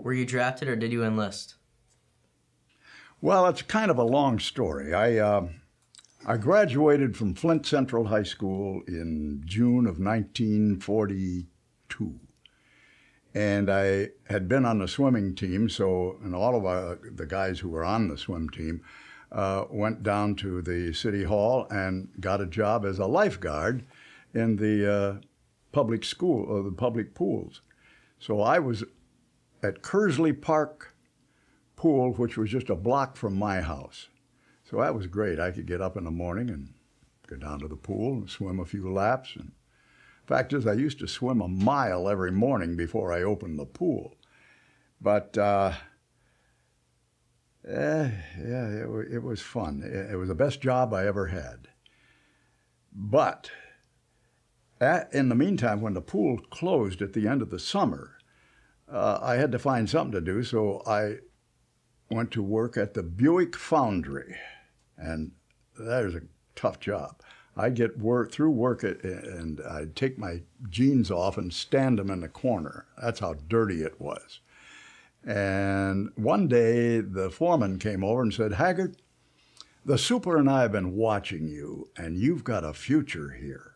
Were you drafted or did you enlist? Well, it's kind of a long story. I graduated from Flint Central High School in June of 1942. And I had been on the swimming team, and all of the guys who were on the swim team went down to the city hall and got a job as a lifeguard in the public school, or the public pools. So I was at Kersley Park Pool, which was just a block from my house. So that was great. I could get up in the morning and go down to the pool and swim a few laps. And fact is, I used to swim a mile every morning before I opened the pool. But it was fun. It was the best job I ever had. But in the meantime, when the pool closed at the end of the summer, I had to find something to do, so I went to work at the Buick Foundry, and that was a tough job. I'd get through work and I'd take my jeans off and stand them in the corner. That's how dirty it was. And one day the foreman came over and said, "Haggart, the super and I have been watching you, and you've got a future here."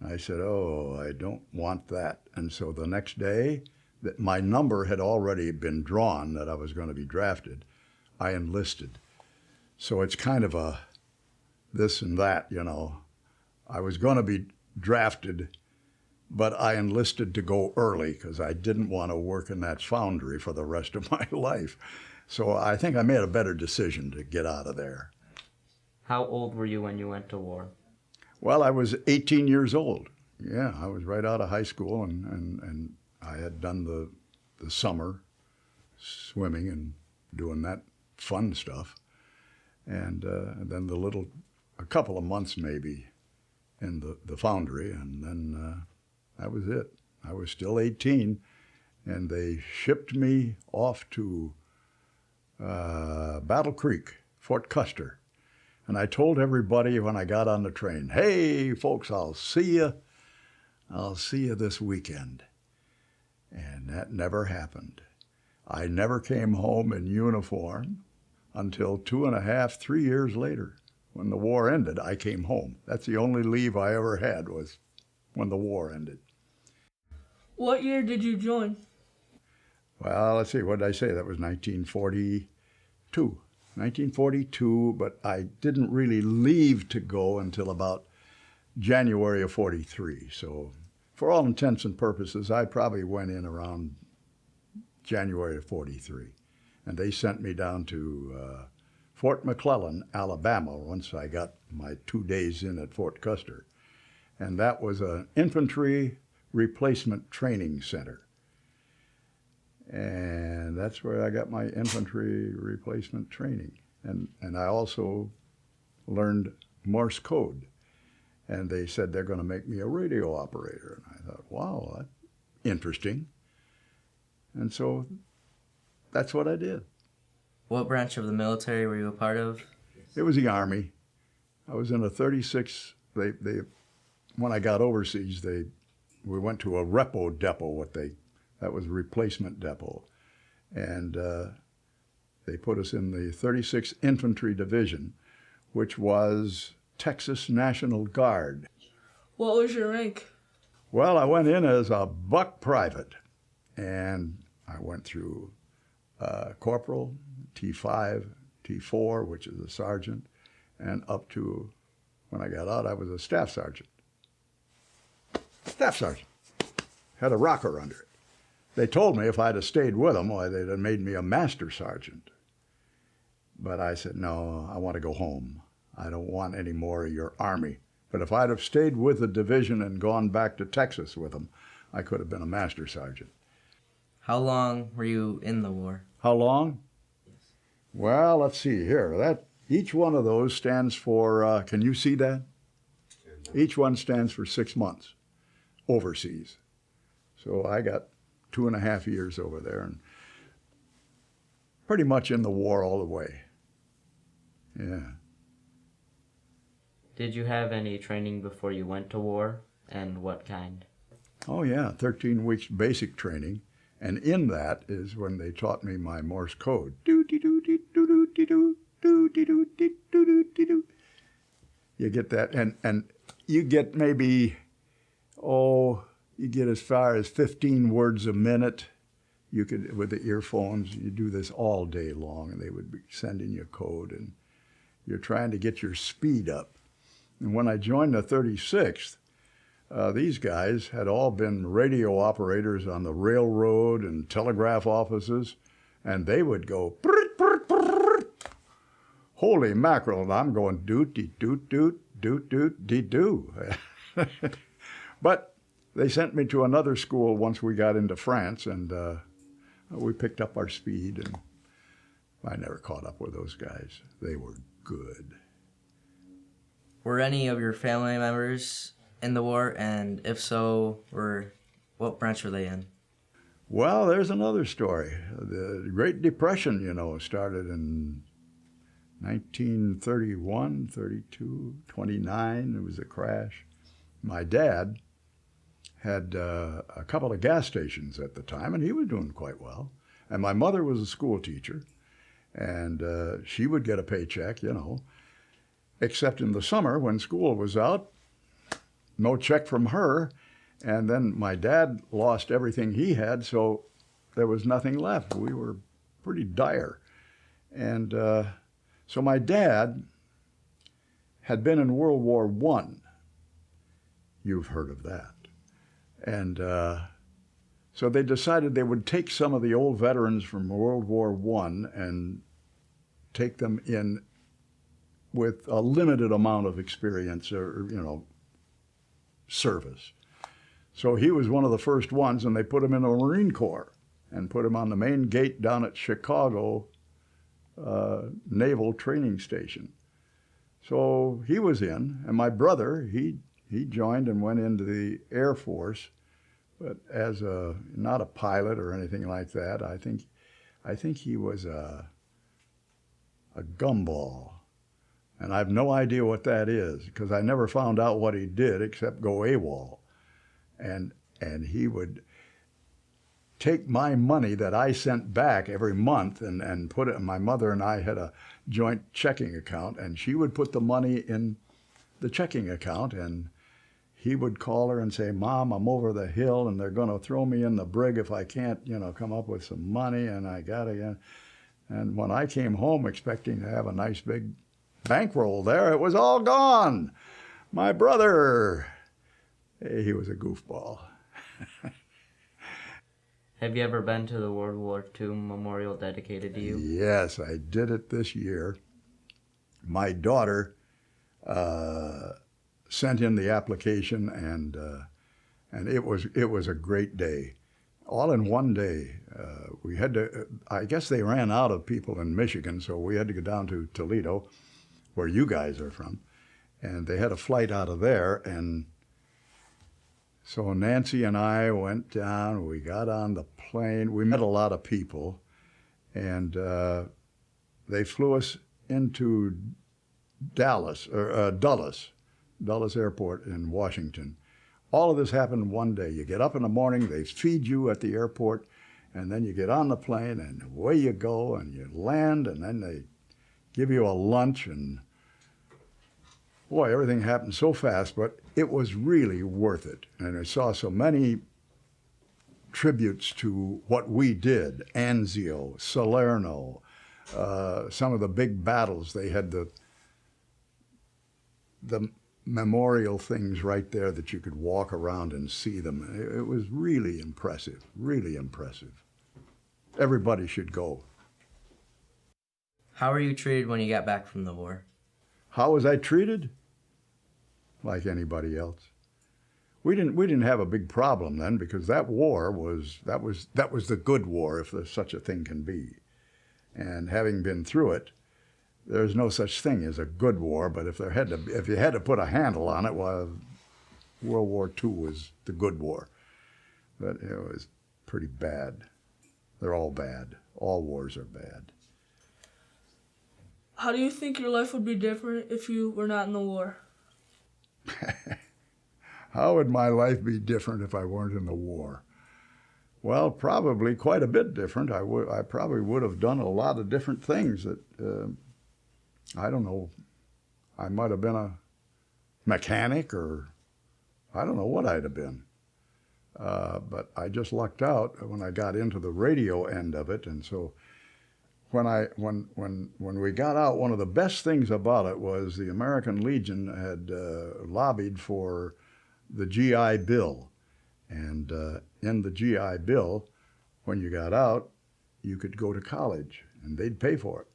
I said, "Oh, I don't want that." And so the next day, that my number had already been drawn that I was going to be drafted, I enlisted. So it's kind of a this and that, you know. I was going to be drafted, but I enlisted to go early because I didn't want to work in that foundry for the rest of my life. So I think I made a better decision to get out of there. How old were you when you went to war? Well, I was 18 years old. Yeah, I was right out of high school, and I had done the summer swimming and doing that fun stuff. And then a couple of months maybe in the foundry, and then that was it. I was still 18, and they shipped me off to Battle Creek, Fort Custer. And I told everybody when I got on the train, "Hey, folks, I'll see you this weekend." And that never happened. I never came home in uniform until 2.5, 3 years later. When the war ended, I came home. That's the only leave I ever had, was when the war ended. What year did you join? Well, let's see, what did I say? That was 1942. 1942, but I didn't really leave to go until about January of 43. So for all intents and purposes, I probably went in around January of 43. And they sent me down to Fort McClellan, Alabama, once I got my 2 days in at Fort Custer. And that was an infantry replacement training center. And that's where I got my infantry replacement training. And I also learned Morse code. And they said they're going to make me a radio operator. And I thought, wow, that's interesting. And so that's what I did. What branch of the military were you a part of? It was the Army. I was in a 36. When I got overseas, we went to a repo depot. That was a replacement depot, and they put us in the 36th Infantry Division, which was Texas National Guard. What was your rank? Well, I went in as a buck private, and I went through corporal, T5, T4, which is a sergeant, and up to, when I got out, I was a staff sergeant. Staff sergeant. Had a rocker under it. They told me if I'd have stayed with them, why, they'd have made me a master sergeant. But I said, no, I want to go home. I don't want any more of your Army. But if I'd have stayed with the division and gone back to Texas with them, I could have been a master sergeant. How long were you in the war? How long? Yes. Well, let's see here. Each one of those stands for, can you see that? Each one stands for 6 months overseas. So I got 2.5 years over there, and pretty much in the war all the way. Yeah. Did you have any training before you went to war, and what kind? Oh yeah, 13 weeks basic training, And in that is when they taught me my Morse code. Do-de-do-de-do-do-de-do, do-de-do-de-do-do-de-do. You get that, and you get maybe, you get as far as 15 words a minute. You could, with the earphones, you do this all day long, and they would be sending you code, and you're trying to get your speed up. And when I joined the 36th, these guys had all been radio operators on the railroad and telegraph offices, and they would go, brrt, brrt, brrt. Holy mackerel, and I'm going doot-de-doot-doot-doot-doot-de-doo. But they sent me to another school once we got into France, and we picked up our speed, and I never caught up with those guys. They were good. Were any of your family members in the war, and if so, what branch were they in? Well, there's another story. The Great Depression, started in 1931, 32, 29. It was a crash. My dad had a couple of gas stations at the time, and he was doing quite well. And my mother was a school teacher, and she would get a paycheck, except in the summer when school was out, no check from her. And then my dad lost everything he had, so there was nothing left. We were pretty dire. And so my dad had been in World War I. You've heard of that. And so they decided they would take some of the old veterans from World War I and take them in with a limited amount of experience or, service. So he was one of the first ones, and they put him in the Marine Corps and put him on the main gate down at Chicago Naval Training Station. So he was in, and my brother, he joined and went into the Air Force, but as not a pilot or anything like that. I think he was a gumball. And I have no idea what that is, because I never found out what he did except go AWOL. And he would take my money that I sent back every month and put it, my mother and I had a joint checking account, and she would put the money in the checking account, and he would call her and say, Mom, I'm over the hill, and they're going to throw me in the brig if I can't, come up with some money, and I got to. And when I came home expecting to have a nice big bankroll there, it was all gone. My brother, he was a goofball. Have you ever been to the World War II memorial dedicated to you? Yes, I did it this year. My daughter sent in the application, and it was a great day. All in one day. We had to, I guess they ran out of people in Michigan, so we had to go down to Toledo, where you guys are from, and they had a flight out of there, and so Nancy and I went down, we got on the plane, we met a lot of people, and they flew us into Dulles Airport in Washington. All of this happened one day. You get up in the morning, they feed you at the airport, and then you get on the plane, and away you go, and you land, and then they give you a lunch, and boy, everything happened so fast, but it was really worth it. And I saw so many tributes to what we did, Anzio, Salerno, some of the big battles. They had the memorial things right there that you could walk around and see them. It was really impressive, really impressive. Everybody should go. How were you treated when you got back from the war? How was I treated? Like anybody else. We didn't have a big problem then, because that war was the good war, if there's such a thing can be. And having been through it, there's no such thing as a good war, but if you had to put a handle on it, well, World War II was the good war. But it was pretty bad. They're all bad. All wars are bad. How do you think your life would be different if you were not in the war? How would my life be different if I weren't in the war? Well, probably quite a bit different. I probably would have done a lot of different things that, I don't know, I might have been a mechanic, or I don't know what I'd have been. But I just lucked out when I got into the radio end of it. And so when we got out, one of the best things about it was the American Legion had lobbied for the GI Bill. And in the GI Bill, when you got out, you could go to college, and they'd pay for it.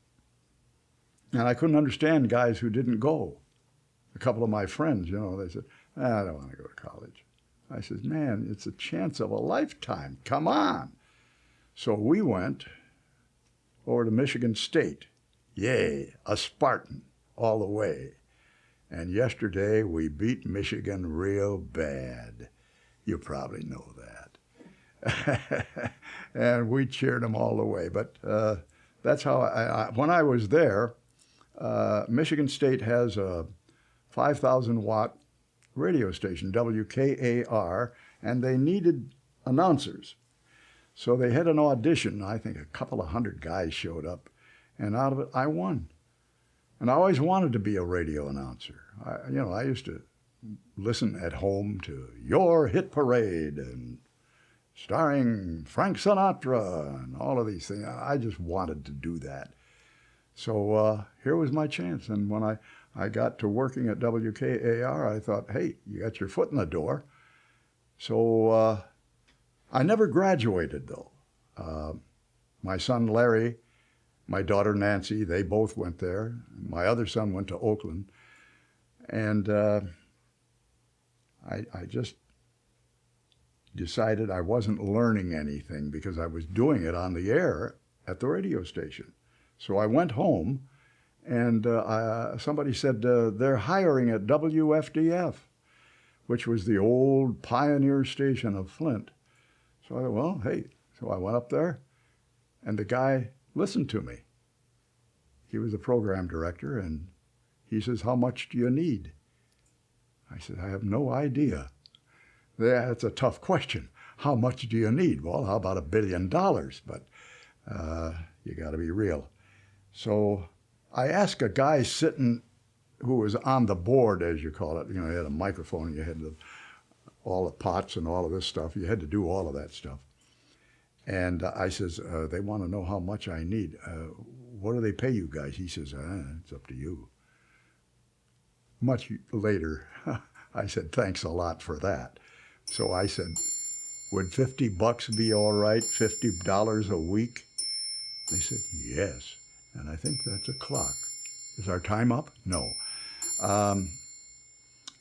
And I couldn't understand guys who didn't go. A couple of my friends, they said, I don't want to go to college. I said, man, it's a chance of a lifetime. Come on. So we went over to Michigan State. Yay, a Spartan all the way. And yesterday we beat Michigan real bad. You probably know that. And we cheered them all the way. But that's how when I was there, Michigan State has a 5,000-watt radio station, WKAR, and they needed announcers. So they had an audition. I think a couple of hundred guys showed up, and out of it, I won. And I always wanted to be a radio announcer. I used to listen at home to Your Hit Parade and starring Frank Sinatra and all of these things. I just wanted to do that. So here was my chance. And when I got to working at WKAR, I thought, hey, you got your foot in the door. So I never graduated, though. My son Larry, my daughter Nancy, they both went there. My other son went to Oakland. And I just decided I wasn't learning anything because I was doing it on the air at the radio station. So I went home, and somebody said they're hiring at WFDF, which was the old pioneer station of Flint. So I thought, well, hey. So I went up there, and the guy listened to me. He was the program director, and he says, how much do you need? I said, I have no idea. That's a tough question. How much do you need? Well, how about $1 billion? But you got to be real. So I asked a guy sitting who was on the board, as you call it. He had a microphone, and you had all the pots and all of this stuff. You had to do all of that stuff. And I says, they want to know how much I need. What do they pay you guys? He says, it's up to you. Much later, I said, thanks a lot for that. So I said, would $50 be all right, $50 a week? They said, yes. And I think that's a clock. Is our time up? No.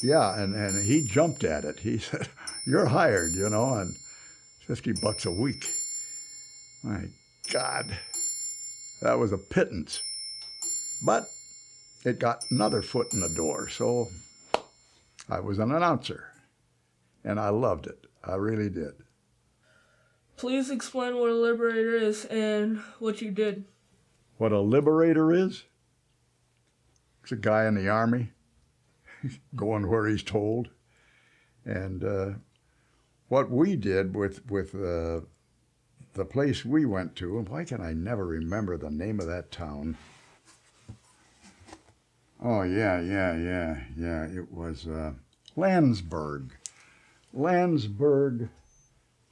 Yeah, and he jumped at it. He said, you're hired, and $50 a week. My God, that was a pittance. But it got another foot in the door, so I was an announcer, and I loved it. I really did. Please explain what a liberator is and what you did. What a liberator is? It's a guy in the Army going where he's told. And what we did with the place we went to, and why can I never remember the name of that town? Oh, yeah. It was Landsberg. Landsberg,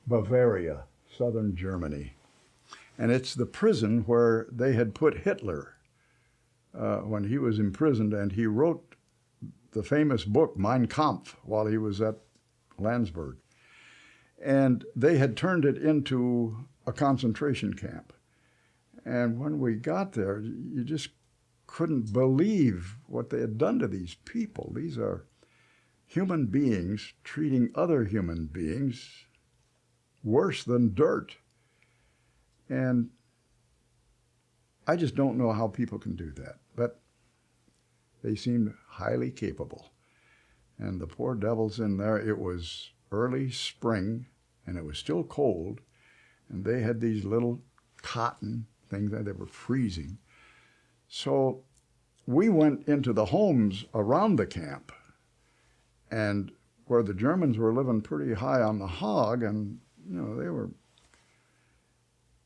Bavaria, southern Germany. And it's the prison where they had put Hitler when he was imprisoned, and he wrote the famous book, Mein Kampf, while he was at Landsberg. And they had turned it into a concentration camp. And when we got there, you just couldn't believe what they had done to these people. These are human beings treating other human beings worse than dirt. And I just don't know how people can do that. But they seemed highly capable. And the poor devils in there, it was early spring, and it was still cold, and they had these little cotton things that they were freezing. So we went into the homes around the camp, and where the Germans were living pretty high on the hog, and they were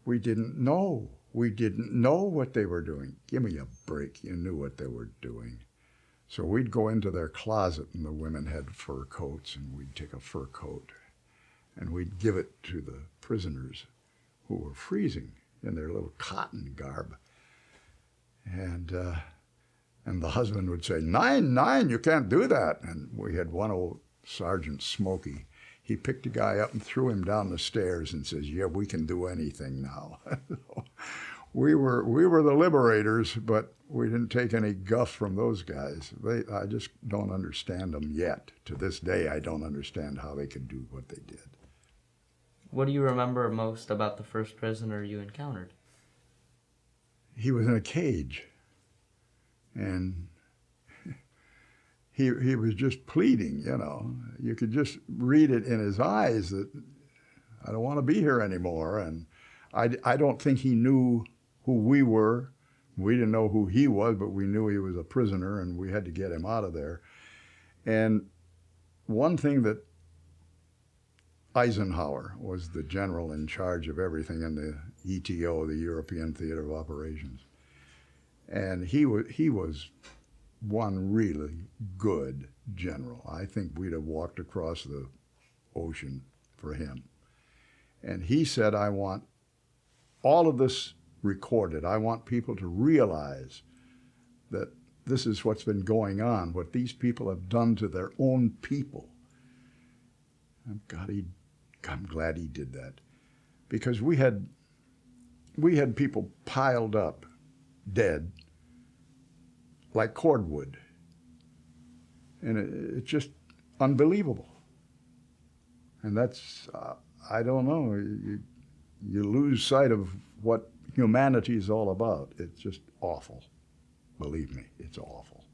We didn't know. We didn't know what they were doing. Give me a break. You knew what they were doing. So we'd go into their closet, and the women had fur coats, and we'd take a fur coat, and we'd give it to the prisoners who were freezing in their little cotton garb. And the husband would say, "Nine, you can't do that." And we had one old Sergeant Smokey. He picked a guy up and threw him down the stairs and says, "Yeah, we can do anything now." we were the liberators, but we didn't take any guff from those guys. I just don't understand them yet. To this day, I don't understand how they could do what they did. What do you remember most about the first prisoner you encountered? He was in a cage, and he was just pleading, you know. You could just read it in his eyes that, "I don't want to be here anymore." And I don't think he knew who we were. We didn't know who he was, but we knew he was a prisoner, and we had to get him out of there. And one thing that Eisenhower was the general in charge of everything in the ETO, the European Theater of Operations. And he was one really good general. I think we'd have walked across the ocean for him. And he said, "I want all of this recorded. I want people to realize that this is what's been going on, what these people have done to their own people." And I'm glad he did that, because we had people piled up, dead, like cordwood. And it's just unbelievable. And that's, I don't know, you lose sight of what humanity is all about. It's just awful. Believe me, it's awful.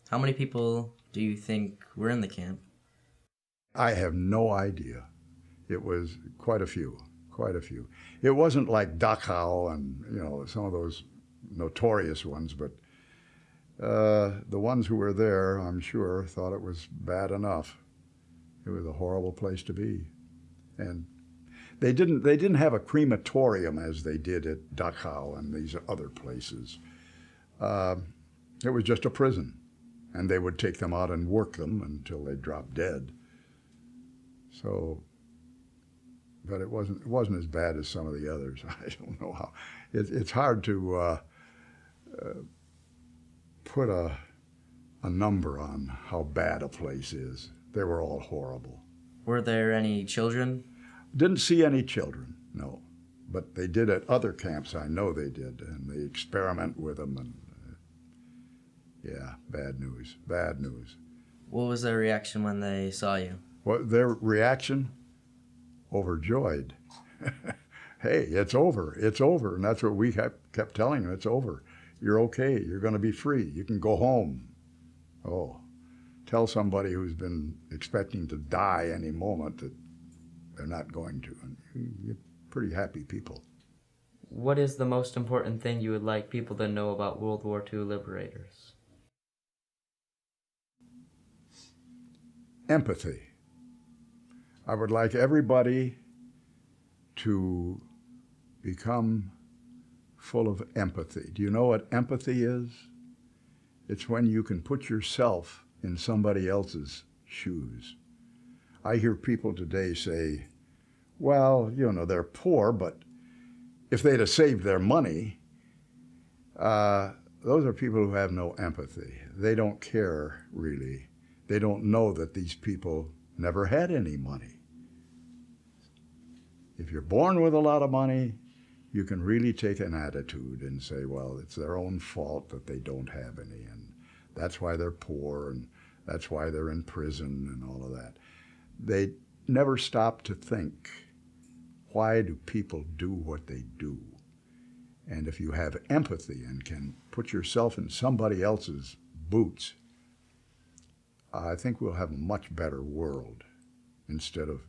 How many people do you think were in the camp? I have no idea. It was quite a few. It wasn't like Dachau and, you know, some of those notorious ones, but the ones who were there, I'm sure, thought it was bad enough. It was a horrible place to be. And they didn't have a crematorium as they did at Dachau and these other places. It was just a prison, and they would take them out and work them until they dropped dead. So, but it wasn't as bad as some of the others. I don't know how. It's hard to put a number on how bad a place is. They were all horrible. Were there any children? Didn't see any children, no. But they did at other camps, I know they did, and they experiment with them, and yeah, bad news. What was their reaction when they saw you? What their reaction? Overjoyed. Hey, it's over, and that's what we kept telling them, it's over. You're okay, you're going to be free, you can go home. Oh, tell somebody who's been expecting to die any moment that they're not going to, and you're pretty happy people. What is the most important thing you would like people to know about World War II liberators? Empathy. I would like everybody to become full of empathy. Do you know what empathy is? It's when you can put yourself in somebody else's shoes. I hear people today say, well, you know, they're poor, but if they'd have saved their money, those are people who have no empathy. They don't care, really. They don't know that these people never had any money. If you're born with a lot of money, you can really take an attitude and say, well, it's their own fault that they don't have any, and that's why they're poor, and that's why they're in prison and all of that. They never stop to think, why do people do what they do? And if you have empathy and can put yourself in somebody else's boots, I think we'll have a much better world instead of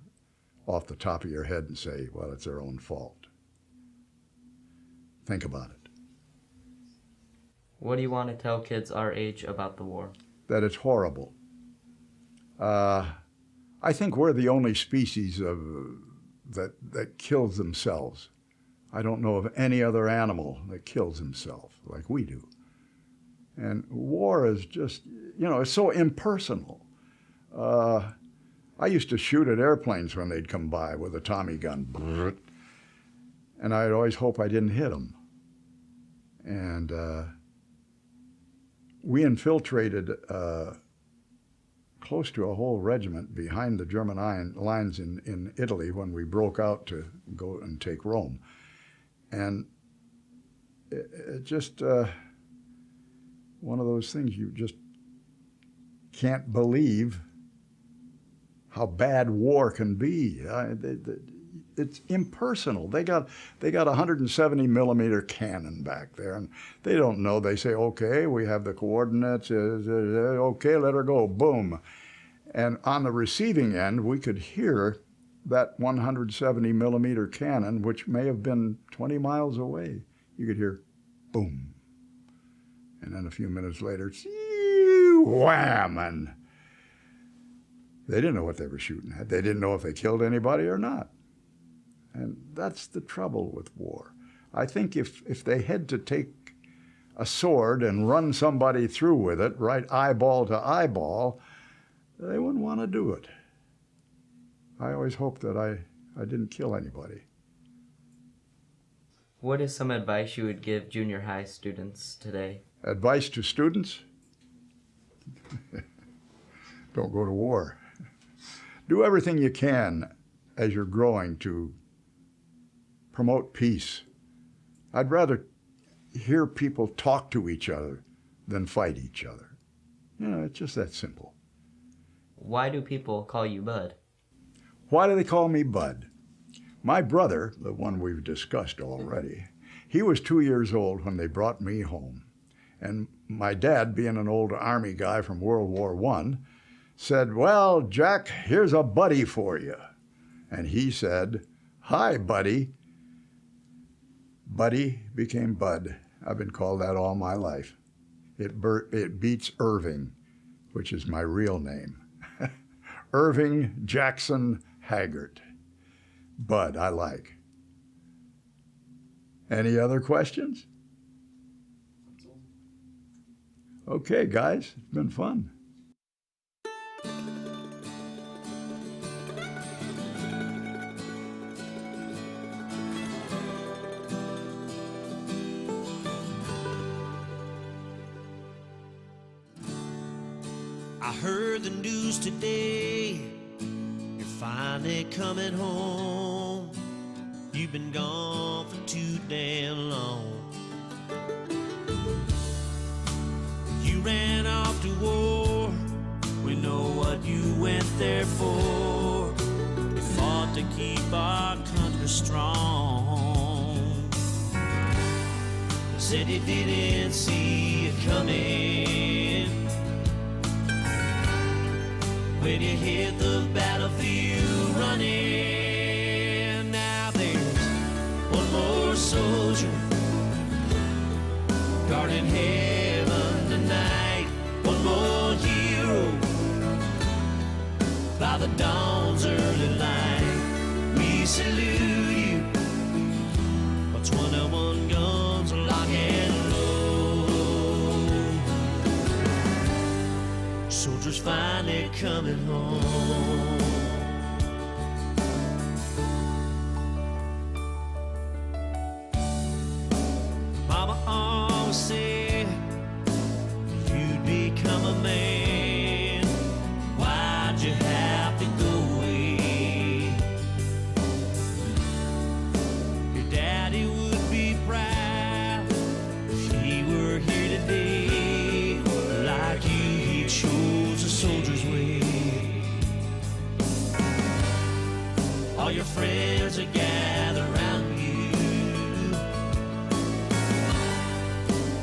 off the top of your head and say, well, it's their own fault. Think about it. What do you want to tell kids our age about the war? That it's horrible. I think we're the only species of that kills themselves. I don't know of any other animal that kills himself like we do. And war is just, it's so impersonal. I used to shoot at airplanes when they'd come by with a Tommy gun. And I'd always hope I didn't hit them. And we infiltrated close to a whole regiment behind the German lines in Italy when we broke out to go and take Rome. And it just one of those things you just can't believe how bad war can be. It's impersonal. They got a 170 millimeter cannon back there, and they don't know. They say, okay, we have the coordinates. Okay, let her go. Boom. And on the receiving end, we could hear that 170 millimeter cannon, which may have been 20 miles away. You could hear boom. And then a few minutes later, wham, and they didn't know what they were shooting at. They didn't know if they killed anybody or not. And that's the trouble with war. I think if they had to take a sword and run somebody through with it, right eyeball to eyeball, they wouldn't want to do it. I always hoped that I didn't kill anybody. What is some advice you would give junior high students today? Advice to students? Don't go to war. Do everything you can as you're growing to promote peace. I'd rather hear people talk to each other than fight each other. It's just that simple. Why do people call you Bud? Why do they call me Bud? My brother, the one we've discussed already, he was 2 years old when they brought me home. And my dad, being an old Army guy from World War I, said, well, Jack, here's a buddy for you. And he said, hi, buddy. Buddy became Bud. I've been called that all my life. It beats Irving, which is my real name. Irving Jackson Haggart. Bud, I like. Any other questions? Okay, guys, it's been fun. I heard the news today, you're finally coming home. You've been gone for too damn long. You ran off to war, we know what you went there for. You fought to keep our country strong. Said you didn't see it coming when you hit the battlefield running. Now there's one more soldier guarding heaven tonight. One more hero by the dawn's early light. We salute you. But 21 guns lock and load. Soldiers finally coming home. Mama always said you'd become a man. Why'd you have to go away? Your daddy would be proud if he were here today. Like you, he chose a soldier's way. All your friends are gathered around you,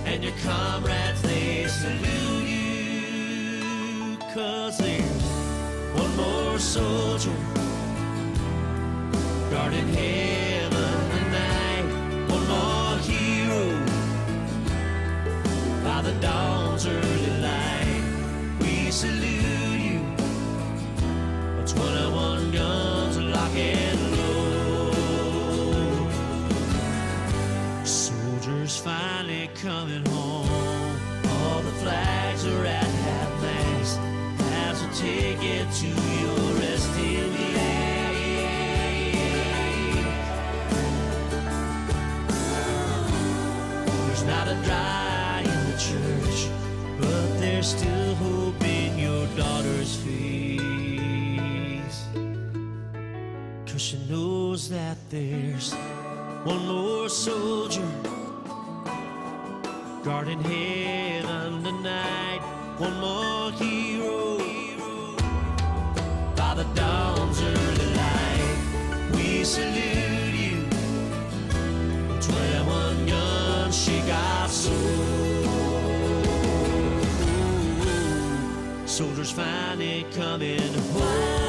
and your comrades, they salute you. 'Cause there's one more soldier guarding heaven tonight. One more hero by the dawn's early light. We salute you. But 21 guns lock and load. coming home. All the flags are at half-mast as we take it to your resting place. There's not a dry in the church, but there's still hope in your daughter's face. 'Cause she knows that there's one more soldier guarding heaven tonight. One more hero by the dawn's early light. We salute you. 21 guns she got sold. Soldiers finally coming home.